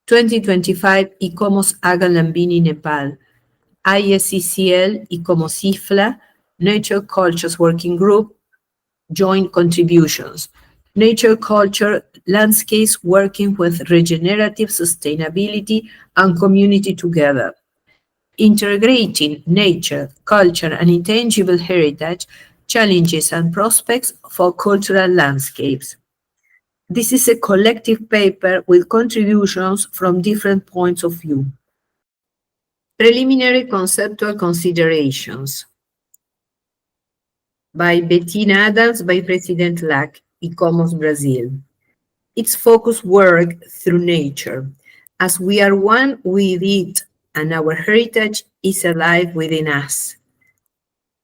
2025 ICOMOS-IFLA Nepal, ISCCL, ICOMOS-IFLA, Naturecultures Working Group, joint contributions. Natureculture landscapes working with regenerative sustainability and community together. Integrating nature, culture, and intangible heritage, challenges and prospects for cultural landscapes. This is a collective paper with contributions from different points of view. Preliminary conceptual considerations by Bettina Adams, by President Lage, ICOMOS Brazil. Its focus work through nature, as we are one with it and our heritage is alive within us.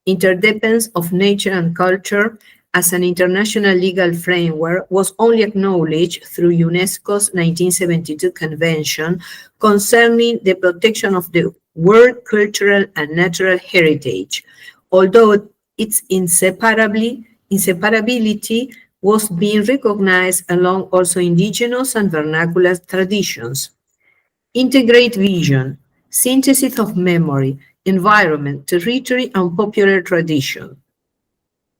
Interdependence of nature and culture as an international legal framework was only acknowledged through UNESCO's 1972 Convention concerning the protection of the world cultural and natural heritage, although its inseparability was being recognized along also indigenous and vernacular traditions. Integrate vision, synthesis of memory, environment, territory, and popular tradition.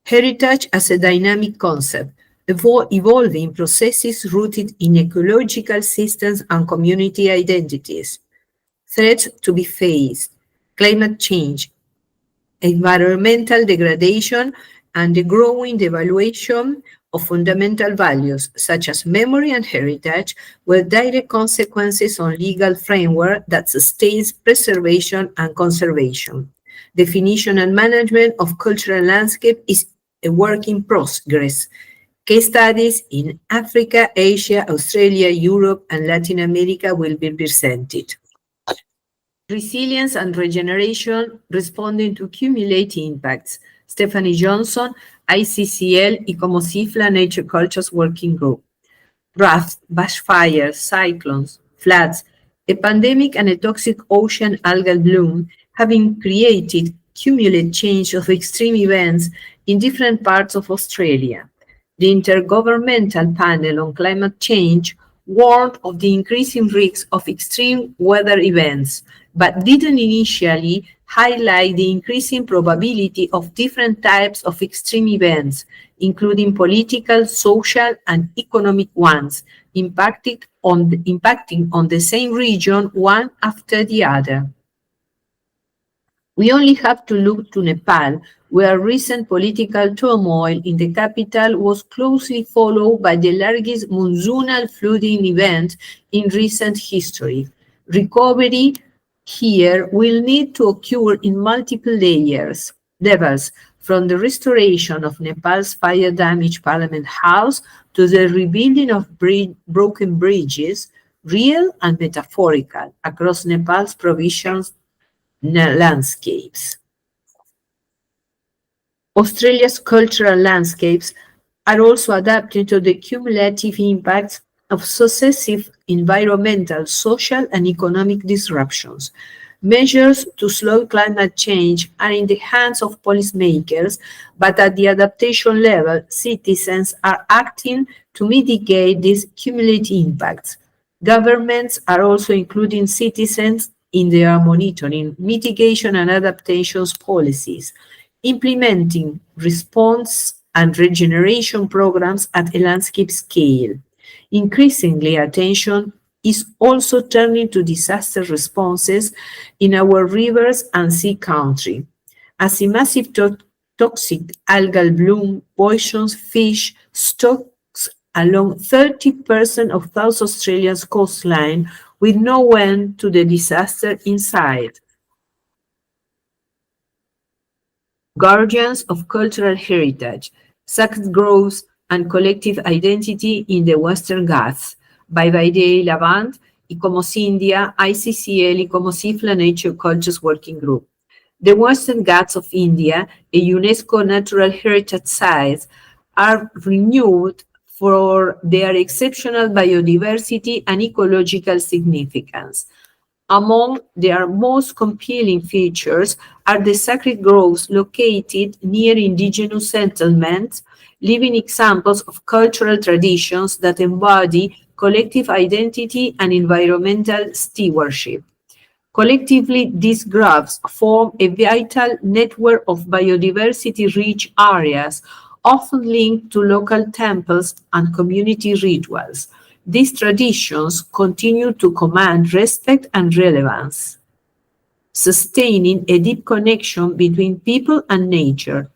Heritage as a dynamic concept, evolving processes rooted in ecological systems and community identities. Threats to be faced, climate change, environmental degradation, and the growing devaluation of fundamental values such as memory and heritage, with direct consequences on legal framework that sustains preservation and conservation. Definition and management of cultural landscape is a work in progress. Case studies in Africa, Asia, Australia, Europe, and Latin America will be presented. Resilience and regeneration responding to cumulative impacts. Stephanie Johnston, ICCL, ICOMOS-IFLA, Naturecultures Working Group. Drought, bushfires, cyclones, floods, a pandemic and a toxic ocean algal bloom have created cumulative change of extreme events in different parts of Australia. The Intergovernmental Panel on Climate Change warned of the increasing risks of extreme weather events, but didn't initially highlight the increasing probability of different types of extreme events, including political, social, and economic ones, impacting on the same region one after the other. We only have to look to Nepal, where recent political turmoil in the capital was closely followed by the largest monsoonal flooding event in recent history. Recovery here will need to occur in multiple levels, from the restoration of Nepal's fire-damaged Parliament House to the rebuilding of broken bridges, real and metaphorical, across Nepal's provincial landscapes. Australia's cultural landscapes are also adapting to the cumulative impacts of successive environmental, social, and economic disruptions. Measures to slow climate change are in the hands of policymakers, but at the adaptation level, citizens are acting to mitigate these cumulative impacts. Governments are also including citizens in their monitoring, mitigation, and adaptations policies, implementing response and regeneration programs at a landscape scale. Increasingly, attention is also turning to disaster responses in our rivers and sea country, as a massive toxic algal bloom poisons fish stocks along 30% of South Australia's coastline, with no end to the disaster in sight. Guardians of cultural heritage, sacred growth and collective identity in the Western Ghats, by Vaidei Lavant, ICOMOS India, ICCL, ICOMOS-IFLA Naturecultures Working Group. The Western Ghats of India, a UNESCO Natural Heritage Site, are renewed for their exceptional biodiversity and ecological significance. Among their most compelling features are the sacred groves located near indigenous settlements, living examples of cultural traditions that embody collective identity, and environmental stewardship. Collectively, these graphs form a vital network of biodiversity-rich areas, often linked to local temples and community rituals. These traditions continue to command respect and relevance, sustaining a deep connection between people and nature.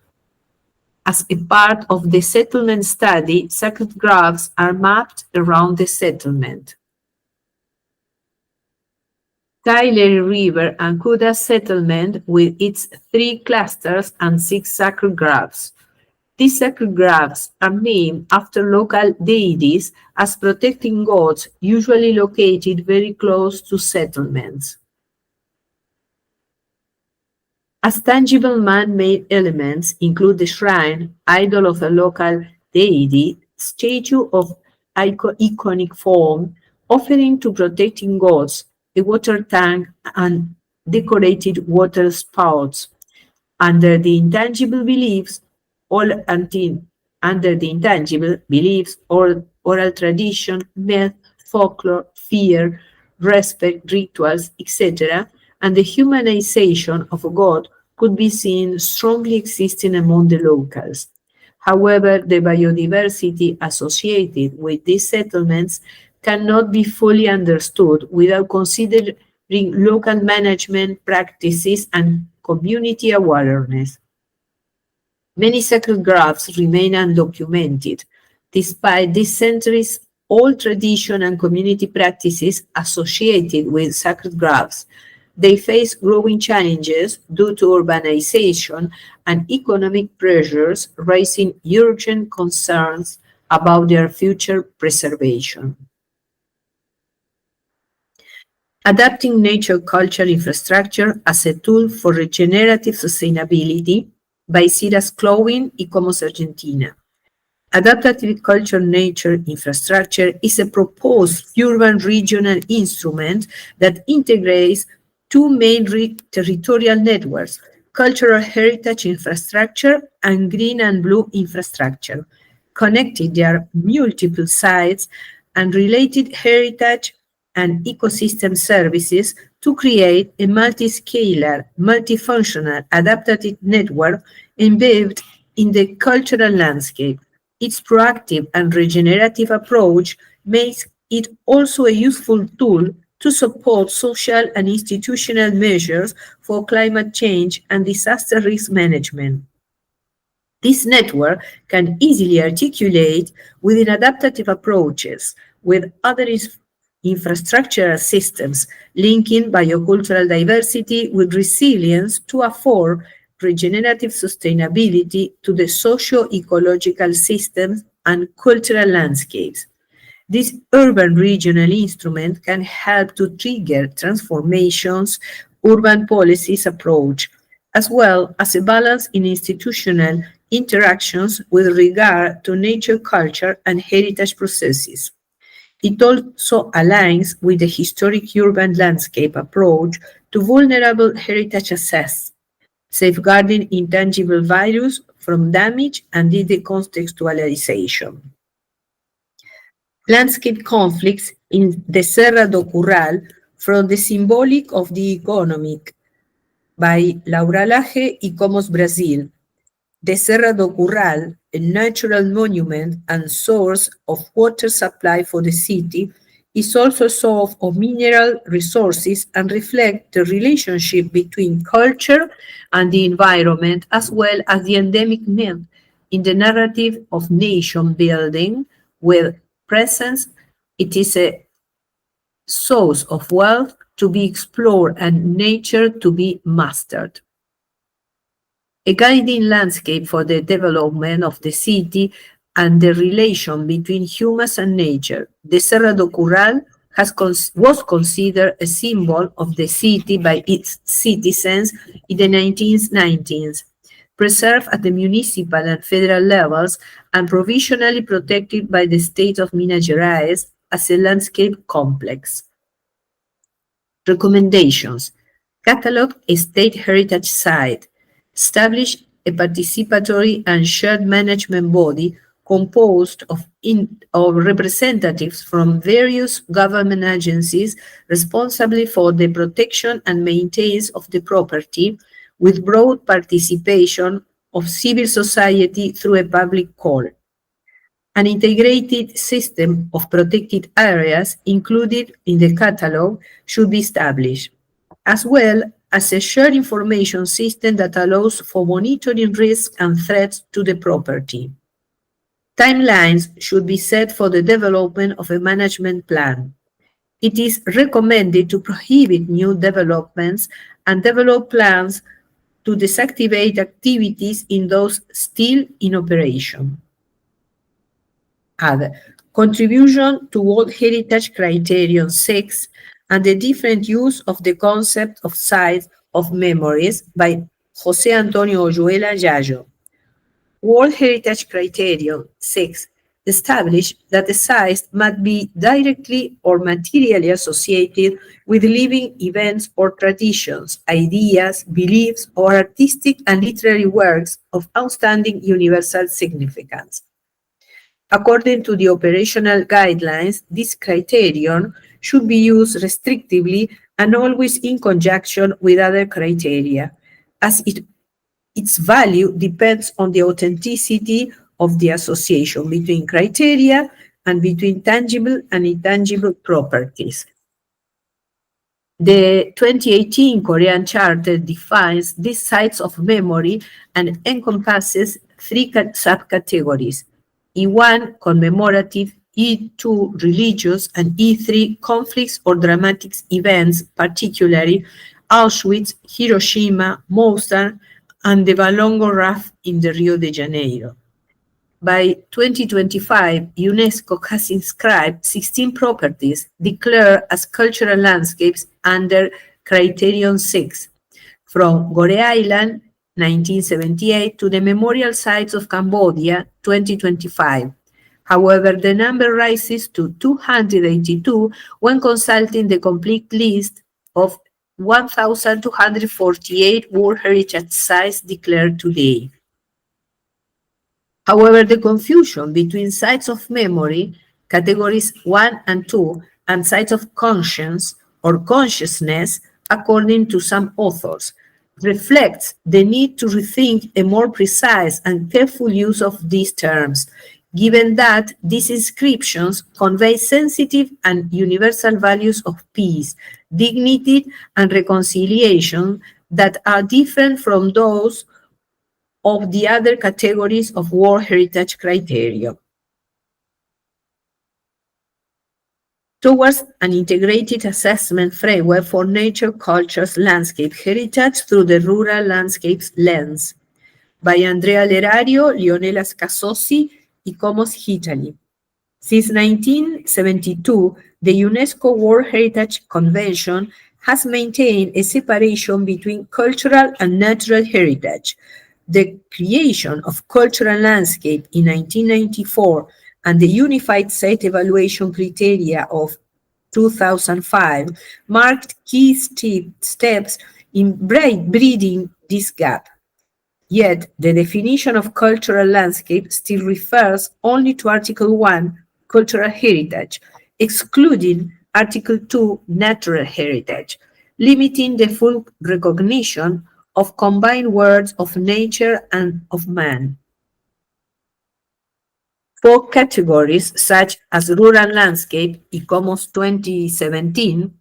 As a part of the settlement study, sacred groves are mapped around the settlement. Tyler River and Kuda settlement with its 3 clusters and 6 sacred groves. These sacred groves are named after local deities as protecting gods, usually located very close to settlements. As tangible man-made elements include the shrine, idol of a local deity, statue of iconic form, offering to protecting gods, a water tank, and decorated water spouts. Under the intangible beliefs, oral tradition, myth, folklore, fear, respect, rituals, etc., and the humanization of God could be seen strongly existing among the locals. However, the biodiversity associated with these settlements cannot be fully understood without considering local management practices and community awareness. Many sacred groves remain undocumented, despite these centuries-old tradition and community practices associated with sacred groves. They face growing challenges due to urbanization and economic pressures, raising urgent concerns about their future preservation. Adapting nature culture infrastructure as a tool for regenerative sustainability by Cira Szklowin, ICOMOS Argentina. Adaptive culture nature infrastructure is a proposed urban regional instrument that integrates 2 main territorial networks, cultural heritage infrastructure and green and blue infrastructure, connecting their multiple sites and related heritage and ecosystem services to create a multi-scalar, multifunctional, adaptive network embedded in the cultural landscape. Its proactive and regenerative approach makes it also a useful tool to support social and institutional measures for climate change and disaster risk management. This network can easily articulate within adaptive approaches with other infrastructural systems, linking biocultural diversity with resilience to afford regenerative sustainability to the socio-ecological systems and cultural landscapes. This urban regional instrument can help to trigger transformations, urban policies approach, as well as a balance in institutional interactions with regard to nature, culture, and heritage processes. It also aligns with the historic urban landscape approach to vulnerable heritage assets, safeguarding intangible values from damage and decontextualization. Landscape conflicts in the Serra do Curral from the symbolic of the economic by Laure Lage ICOMOS Brazil. The Serra do Curral, a natural monument and source of water supply for the city, is also a source of mineral resources and reflects the relationship between culture and the environment, as well as the endemic myth in the narrative of nation building with presence. It is a source of wealth to be explored and nature to be mastered. A guiding landscape for the development of the city and the relation between humans and nature. The Serra do Curral was considered a symbol of the city by its citizens in the 1990s, preserved at the municipal and federal levels, and provisionally protected by the state of Minas Gerais as a landscape complex. Recommendations: catalog a state heritage site, establish a participatory and shared management body composed of representatives from various government agencies responsible for the protection and maintenance of the property, with broad participation of civil society through a public call. An integrated system of protected areas included in the catalog should be established, as well as a shared information system that allows for monitoring risks and threats to the property. Timelines should be set for the development of a management plan. It is recommended to prohibit new developments and develop plans to deactivate activities in those still in operation. Other contribution to World Heritage Criterion 6 and the different use of the concept of sites of memories by José Antonio Oyuela Yayo. World Heritage Criterion 6 established that the sites must be directly or materially associated with living events or traditions, ideas, beliefs, or artistic and literary works of outstanding universal significance. According to the operational guidelines, this criterion should be used restrictively and always in conjunction with other criteria, as its value depends on the authenticity of the association between criteria and between tangible and intangible properties. The 2018 Korean Charter defines these sites of memory and encompasses three subcategories: E1, commemorative; E2, religious; and E3, conflicts or dramatic events, particularly Auschwitz, Hiroshima, Mostar, and the Valongo Raft in the Rio de Janeiro. By 2025, UNESCO has inscribed 16 properties declared as cultural landscapes under Criterion 6, from Gore Island, 1978, to the Memorial Sites of Cambodia, 2025. However, the number rises to 282 when consulting the complete list of 1,248 World Heritage Sites declared today. However, the confusion between sites of memory, categories 1 and 2, and sites of conscience or consciousness, according to some authors, reflects the need to rethink a more precise and careful use of these terms, given that these inscriptions convey sensitive and universal values of peace, dignity, and reconciliation that are different from those of the other categories of World Heritage criteria. Towards an integrated assessment framework for Natureculture's landscape heritage through the rural landscapes lens, by Andrea Lerario, Leonela Scasossi, ICOMOS, Italy. Since 1972, the UNESCO World Heritage Convention has maintained a separation between cultural and natural heritage. The creation of cultural landscape in 1994 and the unified site evaluation criteria of 2005 marked key steps in bridging this gap. Yet, the definition of cultural landscape still refers only to Article 1, cultural heritage, excluding Article 2, natural heritage, limiting the full recognition of combined words of nature and of man. For categories such as rural landscape, ICOMOS 2017,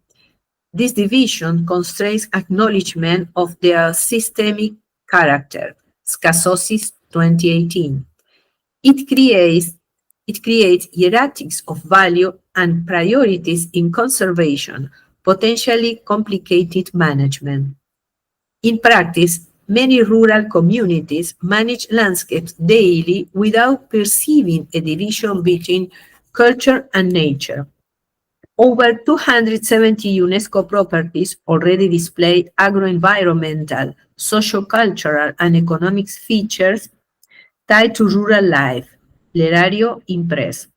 this division constrains acknowledgement of their systemic character, Scasossi 2018. It creates hierarchies of value and priorities in conservation, potentially complicated management. In practice, many rural communities manage landscapes daily without perceiving a division between culture and nature. Over 270 UNESCO properties already display agroenvironmental, sociocultural, and economic features tied to rural life. Lerario Impress.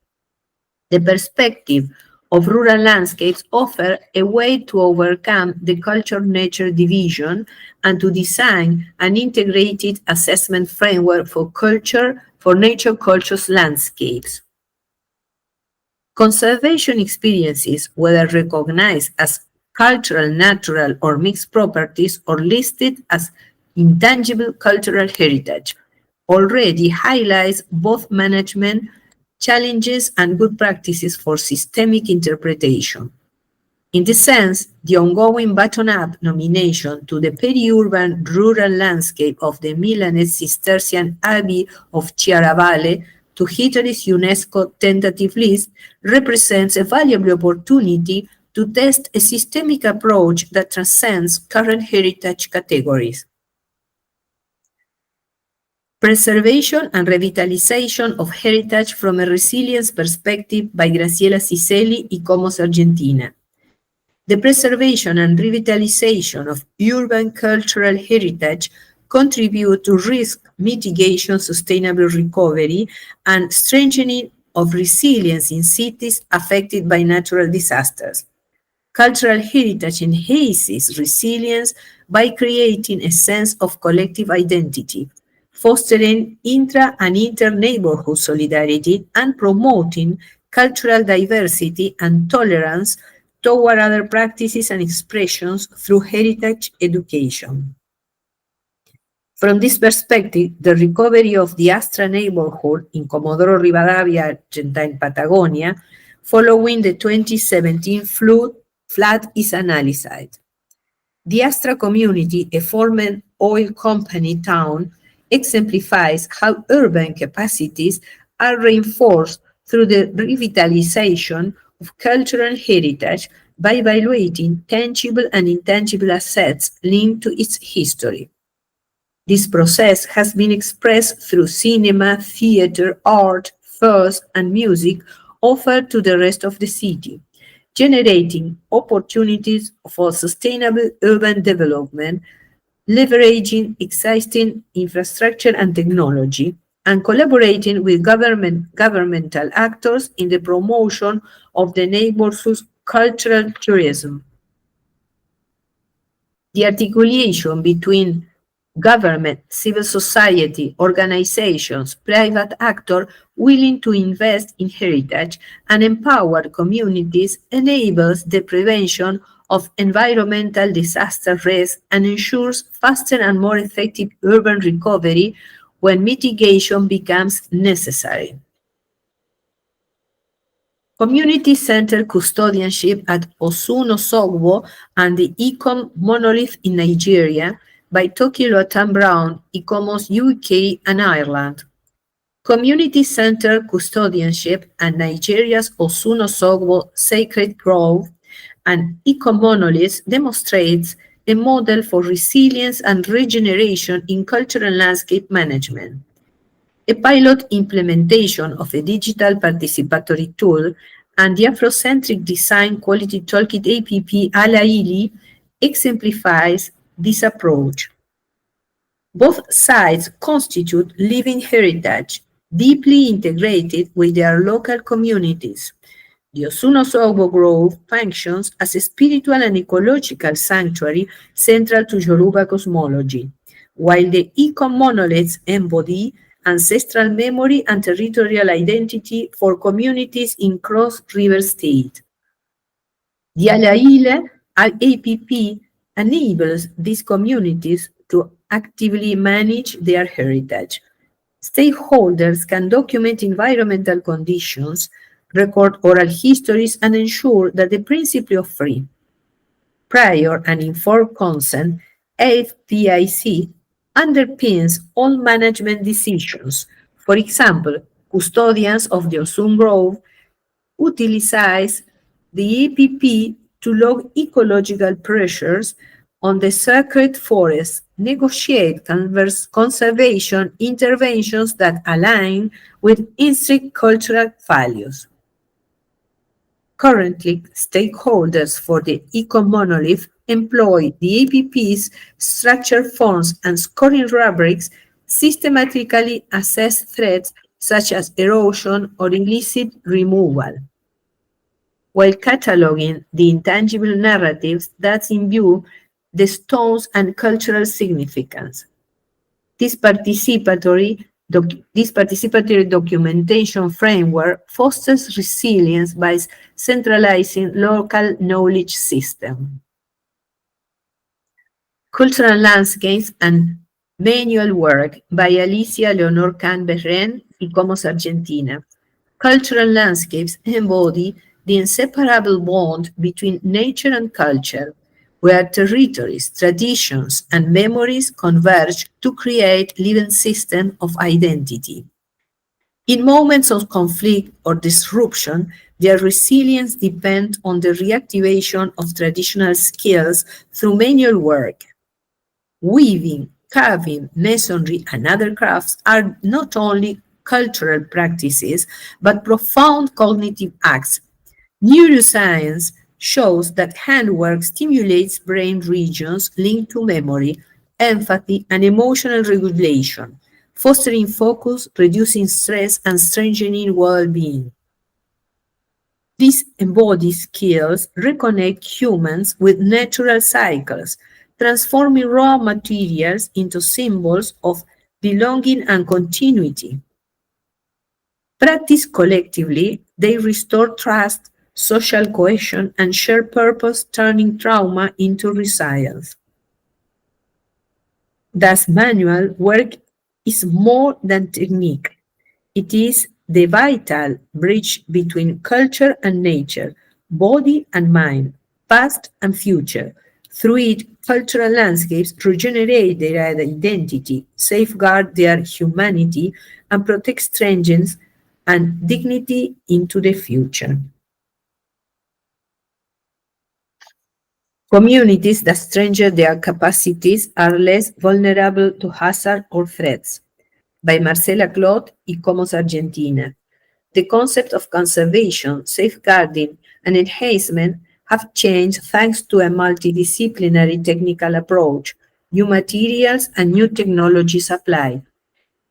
The perspective of rural landscapes offer a way to overcome the culture-nature division and to design an integrated assessment framework for culture for Natureculture's landscapes. Conservation experiences, whether recognized as cultural, natural, or mixed properties, or listed as intangible cultural heritage, already highlights both management challenges and good practices for systemic interpretation. In this sense, the ongoing bottom-up nomination to the peri-urban rural landscape of the Milanese Cistercian Abbey of Cira Valley to History's UNESCO tentative list represents a valuable opportunity to test a systemic approach that transcends current heritage categories. Preservation and Revitalization of Heritage from a Resilience Perspective by Graciela Ciselli, ICOMOS Argentina. The preservation and revitalization of urban cultural heritage contribute to risk mitigation, sustainable recovery, and strengthening of resilience in cities affected by natural disasters. Cultural heritage enhances resilience by creating a sense of collective identity, fostering intra- and inter-neighborhood solidarity, and promoting cultural diversity and tolerance toward other practices and expressions through heritage education. From this perspective, the recovery of the Astra neighborhood in Comodoro Rivadavia, Argentine Patagonia, following the 2017 flood is analyzed. The Astra community, a former oil company town, exemplifies how urban capacities are reinforced through the revitalization of cultural heritage by evaluating tangible and intangible assets linked to its history. This process has been expressed through cinema, theater, art, fairs, and music offered to the rest of the city, generating opportunities for sustainable urban development, leveraging existing infrastructure and technology, and collaborating with governmental actors in the promotion of the neighborhood's cultural tourism. The articulation between government, civil society, organizations, private actors willing to invest in heritage and empower communities enables the prevention of environmental disaster risk and ensures faster and more effective urban recovery when mitigation becomes necessary. Community-centered custodianship at Osun-Osogbo and the ICOM monolith in Nigeria by Toki Lotan Brown, ICOMOS UK and Ireland. Community-centered custodianship at Nigeria's Osun-Osogbo Sacred Grove and ICOM monoliths demonstrates a model for resilience and regeneration in cultural landscape management. A pilot implementation of a digital participatory tool and the Afrocentric Design Quality Toolkit APP Ala-Ili exemplifies this approach. Both sites constitute living heritage, deeply integrated with their local communities. The Osun-Osogbo Grove functions as a spiritual and ecological sanctuary central to Yoruba cosmology, while the ICOM monoliths embody ancestral memory and territorial identity for communities in Cross River State. The Ala-Ile APP enables these communities to actively manage their heritage. Stakeholders can document environmental conditions, record oral histories, and ensure that the principle of free, prior, and informed consent, FPIC, underpins all management decisions. For example, custodians of the Osun Grove utilize the APP to log ecological pressures on the sacred forest, negotiate conservation interventions that align with intrinsic cultural values. Currently, stakeholders for the ICOM monolith employ the APP's structured forms and scoring rubrics systematically assess threats such as erosion or illicit removal, while cataloging the intangible narratives that imbue the stones and cultural significance. This participatory, This participatory documentation framework fosters resilience by centralizing local knowledge system. Cultural Landscapes and Manual Work by Alicia Leonor Can-Berren, ICOMOS Argentina. Cultural landscapes embody the inseparable bond between nature and culture, where territories, traditions, and memories converge to create living systems of identity. In moments of conflict or disruption, their resilience depends on the reactivation of traditional skills through manual work. Weaving, carving, masonry, and other crafts are not only cultural practices, but profound cognitive acts. Neuroscience shows that handwork stimulates brain regions linked to memory, empathy, and emotional regulation, fostering focus, reducing stress, and strengthening well-being. These embodied skills reconnect humans with natural cycles, transforming raw materials into symbols of belonging and continuity. Practiced collectively, they restore trust, social cohesion, and shared purpose, turning trauma into resilience. Thus, manual work is more than technique. It is the vital bridge between culture and nature, body and mind, past and future. Through it, cultural landscapes regenerate their identity, safeguard their humanity, and protect strengths and dignity into the future. Communities that strengthen their capacities are less vulnerable to hazard or threats. By Marcela Clot, ICOMOS Argentina. The concept of conservation, safeguarding, and enhancement have changed thanks to a multidisciplinary technical approach, new materials, and new technologies applied.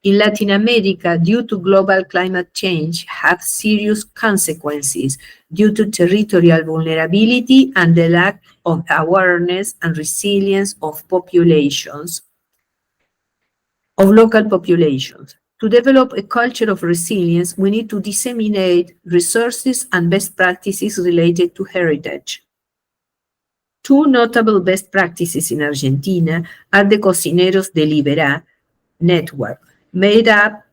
In Latin America, due to global climate change, have serious consequences due to territorial vulnerability and the lack of awareness and resilience of local populations. To develop a culture of resilience, we need to disseminate resources and best practices related to heritage. Two notable best practices in Argentina are the Cocineros de Liberá network, made up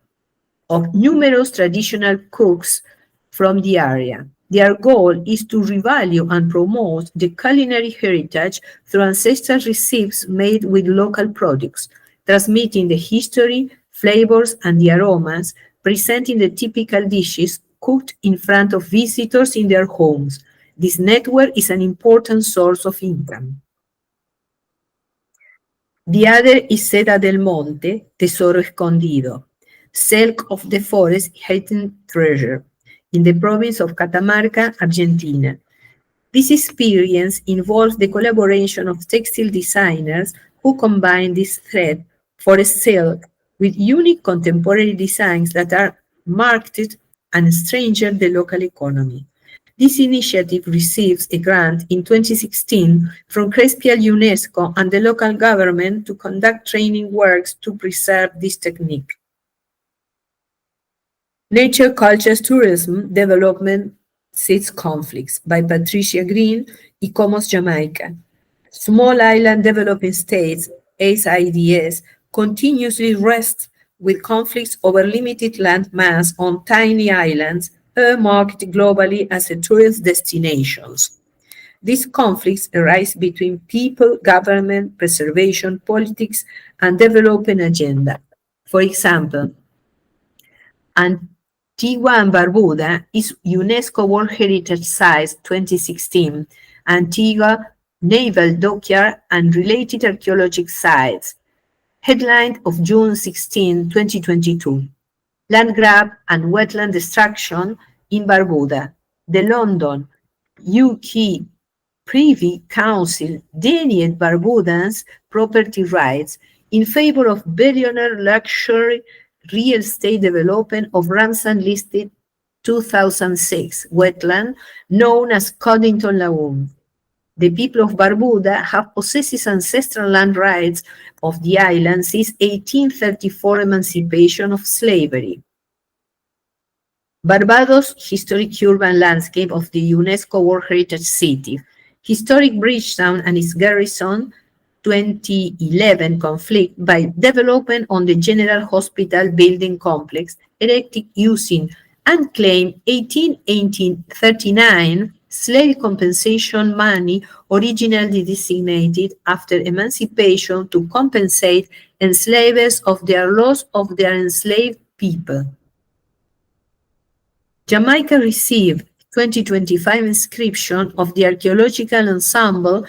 of numerous traditional cooks from the area. Their goal is to revalue and promote the culinary heritage through ancestral recipes made with local products, transmitting the history, flavors, and the aromas, presenting the typical dishes cooked in front of visitors in their homes. This network is an important source of income. The other is Seda del Monte, Tesoro Escondido, Silk of the Forest Hidden Treasure, in the province of Catamarca, Argentina. This experience involves the collaboration of textile designers who combine this thread for a silk with unique contemporary designs that are marketed and strengthen the local economy. This initiative receives a grant in 2016 from Crespial UNESCO and the local government to conduct training works to preserve this technique. Naturecultures Tourism Development Seeds Conflicts by Patricia Green, ICOMOS Jamaica. Small island developing states, SIDS, continuously wrestle with conflicts over limited land mass on tiny islands earmarked globally as tourist destinations. These conflicts arise between people, government, preservation, politics, and development agenda. For example, Antigua and Barbuda is UNESCO World Heritage Site 2016, Antigua Naval Dockyard and related archaeological sites, headline of June 16, 2022. Land grab and wetland destruction in Barbuda. The London UK Privy Council denied Barbudans property rights in favor of billionaire luxury real estate development of Ramsar-listed 2006 wetland known as Coddington Lagoon. The people of Barbuda have possessed ancestral land rights of the island since 1834 emancipation of slavery. Barbados historic urban landscape of the UNESCO World Heritage City. Historic Bridgetown and its garrison 2011 conflict by development on the General Hospital building complex erected using unclaimed 1839 slave compensation money originally designated after emancipation to compensate enslavers of their loss of their enslaved people. Jamaica received 2025 inscription of the archaeological ensemble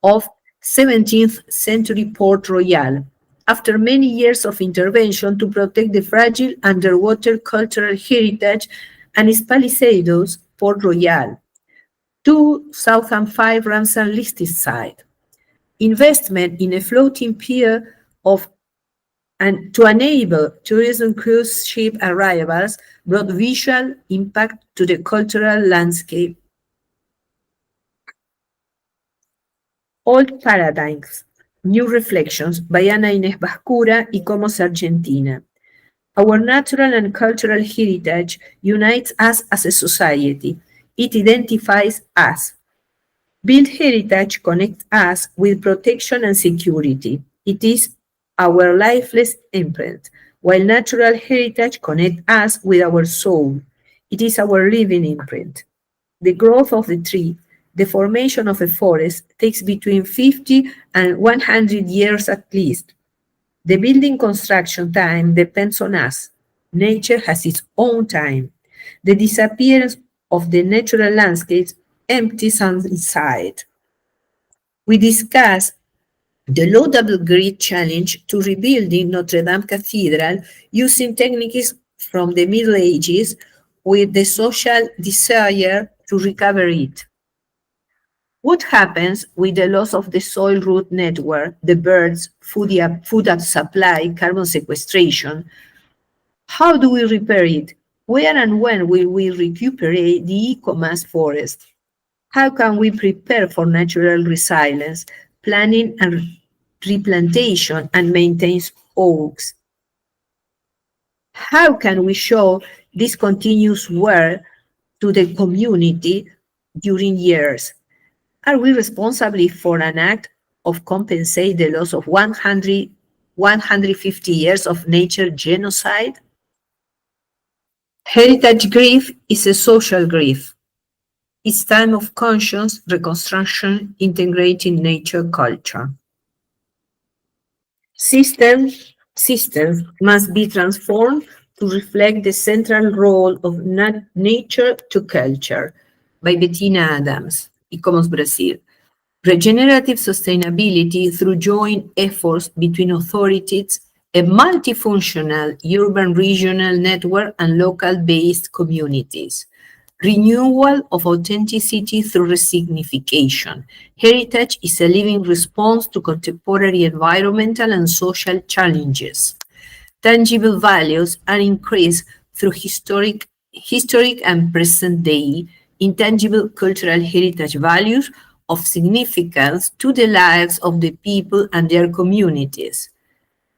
of 17th century Port Royal, after many years of intervention to protect the fragile underwater cultural heritage and its palisados, Port Royal. 2005 Ramsar listed site. Investment in a floating pier and to enable tourism cruise ship arrivals brought visual impact to the cultural landscape. Old Paradigms, New Reflections by Ana Inés Bascura, ICOMOS Argentina. Our natural and cultural heritage unites us as a society. It identifies us. Built heritage connects us with protection and security. It is our lifeless imprint, while natural heritage connects us with our soul. It is our living imprint. The growth of the tree, the formation of a forest takes between 50 and 100 years at least. The building construction time depends on us. Nature has its own time. The disappearance of the natural landscapes empties us inside. We discuss the laudable grid challenge to rebuilding Notre Dame Cathedral using techniques from the Middle Ages with the social desire to recover it. What happens with the loss of the soil root network, the birds, food supply, carbon sequestration? How do we repair it? Where and when will we recuperate the ICOMOS forest? How can we prepare for natural resilience, planning and replantation, and maintain oaks? How can we show this continuous work to the community during years? Are we responsible for an act of compensate the loss of 150 years of nature genocide? Heritage grief is a social grief. It's time of conscious reconstruction integrating nature culture. Systems must be transformed to reflect the central role of nature to culture by Bettina Adams, ICOMOS Brazil. Regenerative sustainability through joint efforts between authorities, a multifunctional urban regional network and local-based communities. Renewal of authenticity through resignification. Heritage is a living response to contemporary environmental and social challenges. Tangible values are increased through historic and present day, intangible cultural heritage values of significance to the lives of the people and their communities.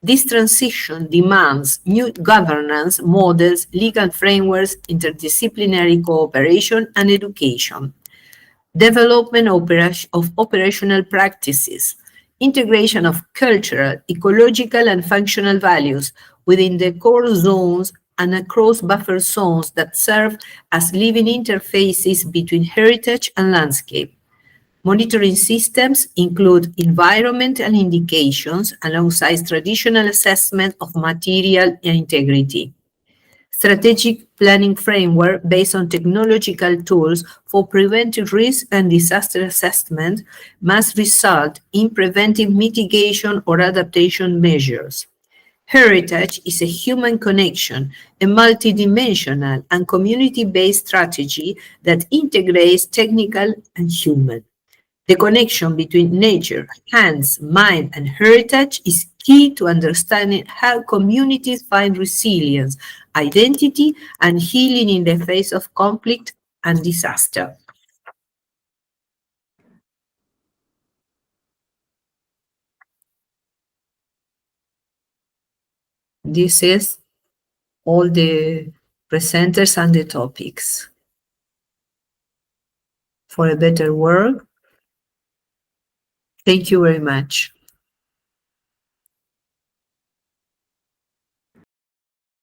This transition demands new governance models, legal frameworks, interdisciplinary cooperation, and education. Development of operational practices, integration of cultural, ecological, and functional values within the core zones and across buffer zones that serve as living interfaces between heritage and landscape. Monitoring systems include environmental indications alongside traditional assessment of material integrity. Strategic planning framework based on technological tools for preventive risk and disaster assessment must result in preventive mitigation or adaptation measures. Heritage is a human connection, a multidimensional and community-based strategy that integrates technical and human. The connection between nature, hands, mind, and heritage is key to understanding how communities find resilience, identity, and healing in the face of conflict and disaster. This is all the presenters and the topics. For a better world. Thank you very much.